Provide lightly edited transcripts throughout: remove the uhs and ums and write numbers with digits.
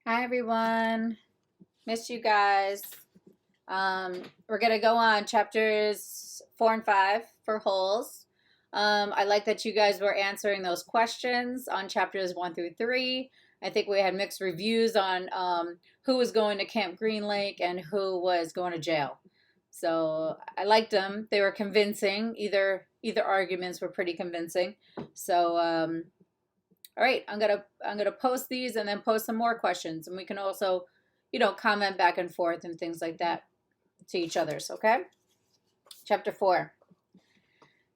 Hi everyone. Missed you guys. We're gonna go on chapters 4 and 5 for holes. I like that you guys were answering those questions on chapters 1 through 3. I think we had mixed reviews on who was going to Camp Green Lake and who was going to jail. So I liked them. They were convincing. Either arguments were pretty convincing. So all right, I'm gonna post these and then post some more questions, and we can also, comment back and forth and things like that to each other's. Okay. Chapter 4.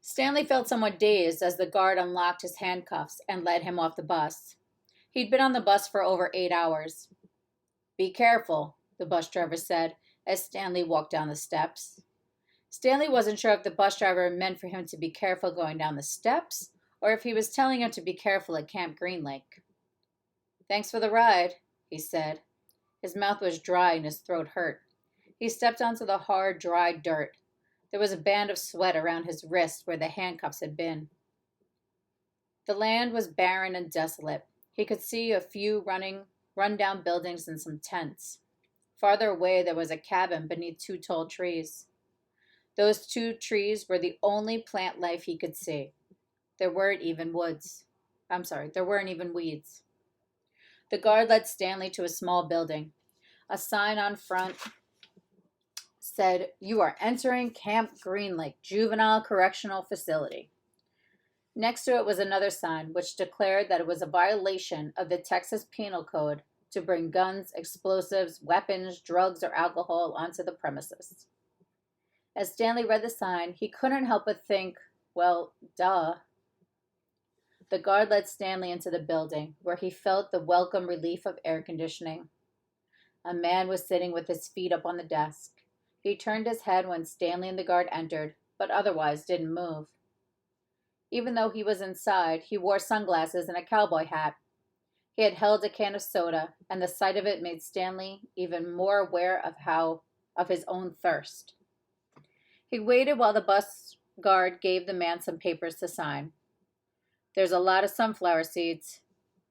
Stanley felt somewhat dazed as the guard unlocked his handcuffs and led him off the bus. He'd been on the bus for over 8 hours. Be careful, the bus driver said as Stanley walked down the steps. Stanley wasn't sure if the bus driver meant for him to be careful going down the steps or if he was telling him to be careful at Camp Green Lake. Thanks for the ride, he said. His mouth was dry and his throat hurt. He stepped onto the hard, dry dirt. There was a band of sweat around his wrist where the handcuffs had been. The land was barren and desolate. He could see a few run-down buildings and some tents. Farther away, there was a cabin beneath 2 tall trees. Those 2 trees were the only plant life he could see. There weren't even weeds. The guard led Stanley to a small building. A sign on front said, "You are entering Camp Green Lake Juvenile Correctional Facility." Next to it was another sign which declared that it was a violation of the Texas Penal Code to bring guns, explosives, weapons, drugs, or alcohol onto the premises. As Stanley read the sign, he couldn't help but think, well, duh. The guard led Stanley into the building, where he felt the welcome relief of air conditioning. A man was sitting with his feet up on the desk. He turned his head when Stanley and the guard entered, but otherwise didn't move. Even though he was inside, he wore sunglasses and a cowboy hat. He had held a can of soda, and the sight of it made Stanley even more aware of his own thirst. He waited while the bus guard gave the man some papers to sign. There's a lot of sunflower seeds.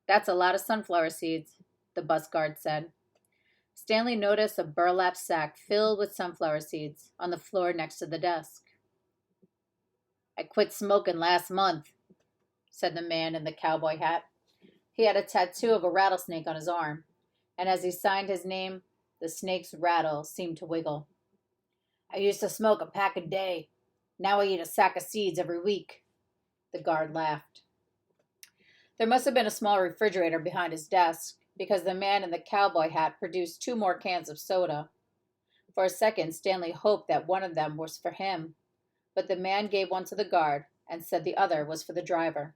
That's a lot of sunflower seeds, the bus guard said. Stanley noticed a burlap sack filled with sunflower seeds on the floor next to the desk. I quit smoking last month, said the man in the cowboy hat. He had a tattoo of a rattlesnake on his arm, and as he signed his name, the snake's rattle seemed to wiggle. I used to smoke a pack a day. Now I eat a sack of seeds every week. The guard laughed. There must have been a small refrigerator behind his desk, because the man in the cowboy hat produced 2 more cans of soda. For a second, Stanley hoped that one of them was for him, but the man gave one to the guard and said the other was for the driver.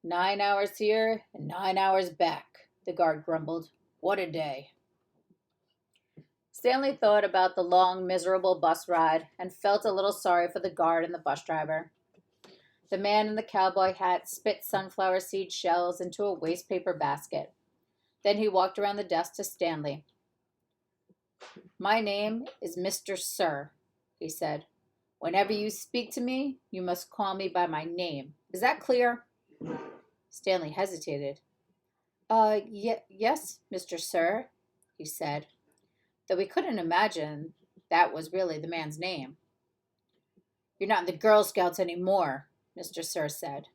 9 hours here and 9 hours back, the guard grumbled. What a day. Stanley thought about the long, miserable bus ride and felt a little sorry for the guard and the bus driver. The man in the cowboy hat spit sunflower seed shells into a waste paper basket. Then he walked around the desk to Stanley. My name is Mr. Sir, he said. Whenever you speak to me, you must call me by my name. Is that clear? Stanley hesitated. Yes, Mr. Sir, he said, though he couldn't imagine that was really the man's name. You're not in the Girl Scouts anymore, Mr. Sir said.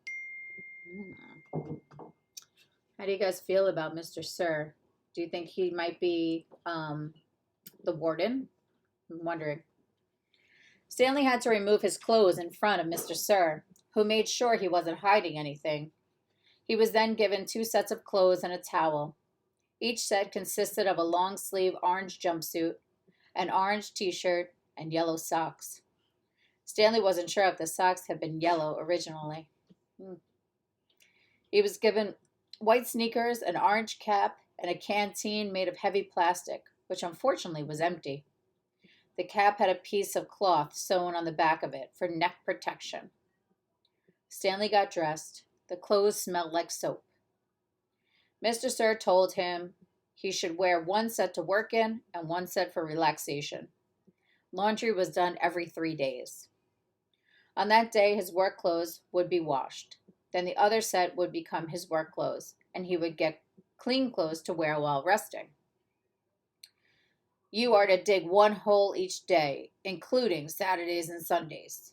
How do you guys feel about Mr. Sir? Do you think he might be the warden? I'm wondering. Stanley had to remove his clothes in front of Mr. Sir, who made sure he wasn't hiding anything. He was then given 2 sets of clothes and a towel. Each set consisted of a long-sleeve orange jumpsuit, an orange t-shirt, and yellow socks. Stanley wasn't sure if the socks had been yellow originally. He was given white sneakers, an orange cap, and a canteen made of heavy plastic, which unfortunately was empty. The cap had a piece of cloth sewn on the back of it for neck protection. Stanley got dressed. The clothes smelled like soap. Mr. Sir told him he should wear 1 set to work in and 1 set for relaxation. Laundry was done every 3 days. On that day, his work clothes would be washed. Then the other set would become his work clothes, and he would get clean clothes to wear while resting. You are to dig one hole each day, including Saturdays and Sundays.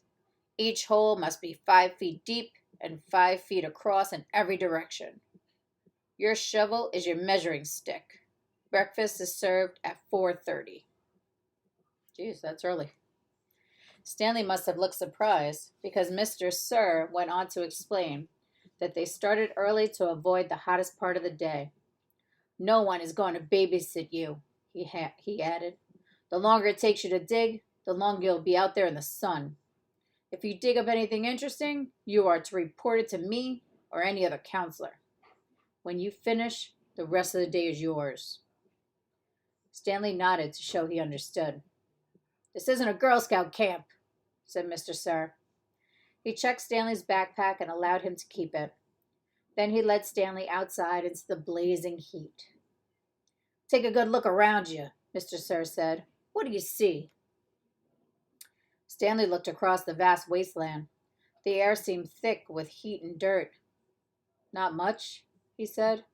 Each hole must be 5 feet deep and 5 feet across in every direction. Your shovel is your measuring stick. Breakfast is served at 4:30. Jeez, that's early. Stanley must have looked surprised because Mr. Sir went on to explain that they started early to avoid the hottest part of the day. No one is going to babysit you, he added. The longer it takes you to dig, the longer you'll be out there in the sun. If you dig up anything interesting, you are to report it to me or any other counselor. When you finish, the rest of the day is yours. Stanley nodded to show he understood. This isn't a Girl Scout camp, said Mr. Sir. He checked Stanley's backpack and allowed him to keep it. Then he led Stanley outside into the blazing heat. Take a good look around you, Mr. Sir said. What do you see? Stanley looked across the vast wasteland. The air seemed thick with heat and dirt. Not much, he said,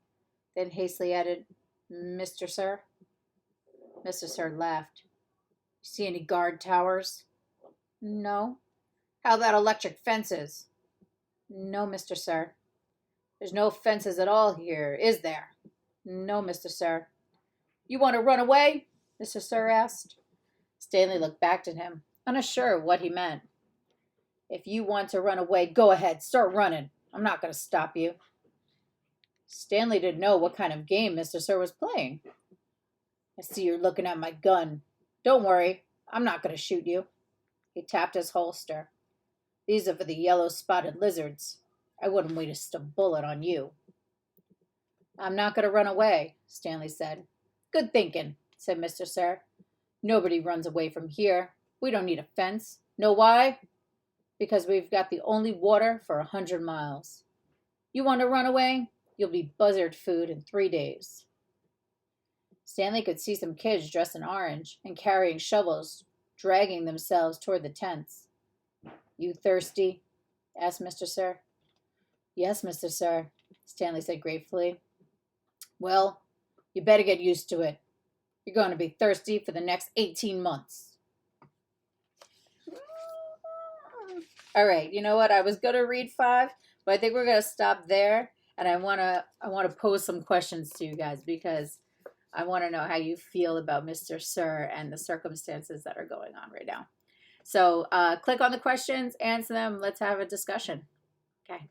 then hastily added, Mr. Sir. Mr. Sir laughed. See any guard towers? No. How about electric fences? No, Mr. Sir. There's no fences at all here, is there? No, Mr. Sir. You want to run away? Mr. Sir asked. Stanley looked back at him, unsure of what he meant. If you want to run away, go ahead, start running. I'm not going to stop you. Stanley didn't know what kind of game Mr. Sir was playing. I see you're looking at my gun. Don't worry, I'm not going to shoot you. He tapped his holster. These are for the yellow-spotted lizards. I wouldn't waste a bullet on you. I'm not going to run away, Stanley said. Good thinking, said Mr. Sir. Nobody runs away from here. We don't need a fence. Know why? Because we've got the only water for 100 miles. You want to run away? You'll be buzzard food in 3 days. Stanley could see some kids dressed in orange and carrying shovels, dragging themselves toward the tents. You thirsty? Asked Mr. Sir. Yes, Mr. Sir, Stanley said gratefully. Well, you better get used to it. You're going to be thirsty for the next 18 months. All right, you know what? I was going to read 5, but I think we're going to stop there. And I want to pose some questions to you guys because I want to know how you feel about Mr. Sir and the circumstances that are going on right now. So click on the questions, answer them. Let's have a discussion. Okay.